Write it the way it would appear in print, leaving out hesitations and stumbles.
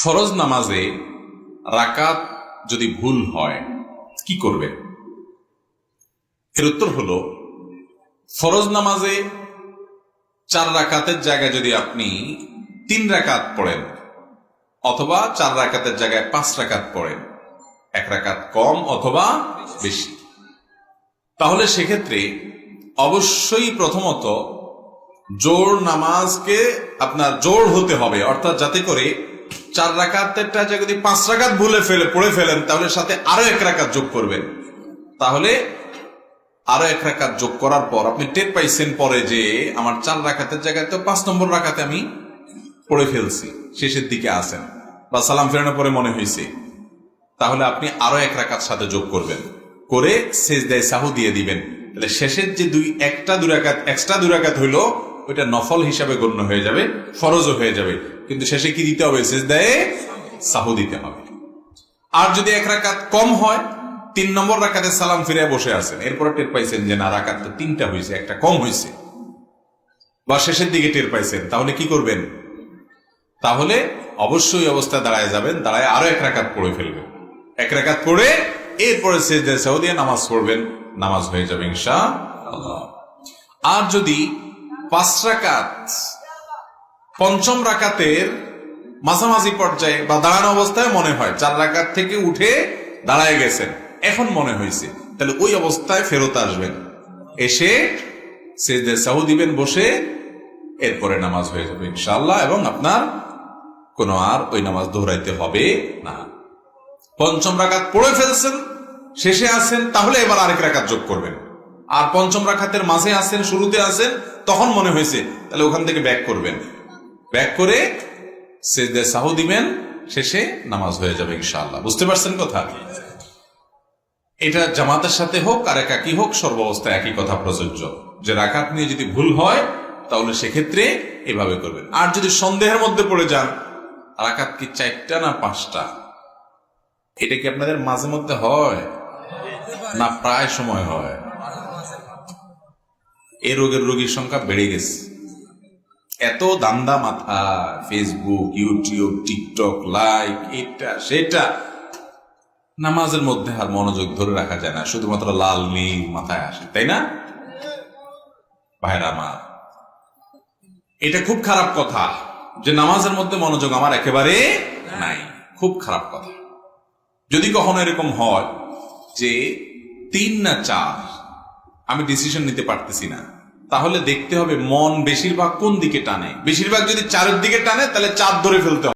ফরজ নামাজে রাকাত যদি ভুল হয় কি করবেন? এর উত্তর হলো, ফরজ নামাজে 4 রাকাতের জায়গায় যদি আপনি 3 রাকাত পড়েন অথবা 4 রাকাতের জায়গায় 5 রাকাত পড়েন, 1 রাকাত কম অথবা বেশি, তাহলে সেক্ষেত্রে অবশ্যই প্রথমত জোর নামাজকে আপনার জোর হতে হবে, অর্থাৎ যাতে করে 4 রাকাতের জায়গায় যদি 5 রাকাত পড়ে ফেলেন তাহলে সাথে আরো 1 রাকাত যোগ করবেন। তাহলে আরো 1 রাকাত যোগ করার পর আপনি টের পাইছেন পরে যে আমার 4 রাকাতের জায়গায় তো 5 নম্বর রাকাতে আমি পড়ে ফেলছি, শেষের দিকে আসেন বা সালাম ফেরানোর পরে মনে হয়েছে, তাহলে আপনি আরো 1 রাকাত সাথে যোগ করবেন, করে সেজদায়ে সাহু দিয়ে দিবেন। তাহলে শেষের যে একটা 2 রাকাত এক্সট্রা 2 রাকাত হইলো ওইটা নফল হিসাবে গণ্য হয়ে যাবে, ফরজও হয়ে যাবে, কিন্তু শেষে কি দিতে হবে? সেজদায়ে সাহু দিতে হবে। আর যদি 1 রাকাত কম হয়, 3 নম্বর রাকাতে সালাম ফিরে বসে আছেন, এরপরে টের পাইছেন যে না, রাকাত তো 3টা হয়েছে, একটা কম হয়েছে, বা শেষের দিকে টের পাইছেন, তাহলে কি করবেন? তাহলে অবশ্যই অবস্থায় দাঁড়ায় যাবেন, দাঁড়ায় আরো 1 রাকাত পড়ে ফেলবেন, 1 রাকাত পড়ে এরপরে সেজদায়ে সাহু দিয়ে নামাজ পড়বেন, নামাজ হয়ে যাবে ইনশাআল্লাহ। আর যদি 5 রাকাত পঞ্চম রাকাতের মাঝামাঝি পর্যায়ে বা দাঁড়ানো অবস্থায় মনে হয় 4 রাকাত থেকে উঠে দাঁড়ায় গেছেন, এখন মনে হয়েছে, তাহলে ওই অবস্থায় ফেরত আসবেন, এসে সেজদায়ে সাহু দিবেন বসে, এরপরে নামাজ হয়ে যাবে ইনশাআল্লাহ, এবং আপনার কোনো আর ওই নামাজ দোহরাইতে হবে না। পঞ্চম রাকাত পড়ে ফেলছেন, শেষে আছেন, তাহলে এবার আরেক রাকাত যোগ করবেন। আর পঞ্চম রাকাতের মাঝে আছেন, শুরুতে আছেন, তখন মনে হয়েছে, তাহলে ওখান থেকে ব্যাক করবেন, ব্যাক করে সেজদায়ে সাহু দিবেন, শেষে নামাজ হয়ে যাবে ইনশাআল্লাহ। বুঝতে পারছেন কথা? এটা জামাতের সাথে হোক আর একাকী হোক, সর্বাবস্থায় একই কথা প্রযোজ্য, যে রাকাত নিয়ে যদি ভুল হয় তাহলে সেক্ষেত্রে এভাবে করবেন। আর যদি সন্দেহের মধ্যে পড়ে যান রাকাত কি 4টা না 5টা, এটা কি আপনাদের মাঝে মধ্যে হয় না প্রায় সময় হয়? এই রোগের রোগীর সংখ্যা বেড়ে গেছে, এত দান্দা মাথা, ফেসবুক, ইউটিউব, টিকটক, লাইক, এটা সেটা, নামাজের মধ্যে আর মনোযোগ ধরে রাখা যায় না, শুধুমাত্র লাল নীল মাথায় আসে, তাই না ভাইরা আমার? এটা খুব খারাপ কথা যে নামাজের মধ্যে মনোযোগ আমার একেবারে নাই, খুব খারাপ কথা। যদি কখনো এরকম হয় যে 3 না 4 আমি ডিসিশন নিতে পারতেছি না, তাহলে দেখতে হবে মন বেশিরভাগ কোন দিকে টানে। বেশিরভাগ যদি 4-এর দিকে টানে তাহলে 4 ধরে ফেলতে হবে।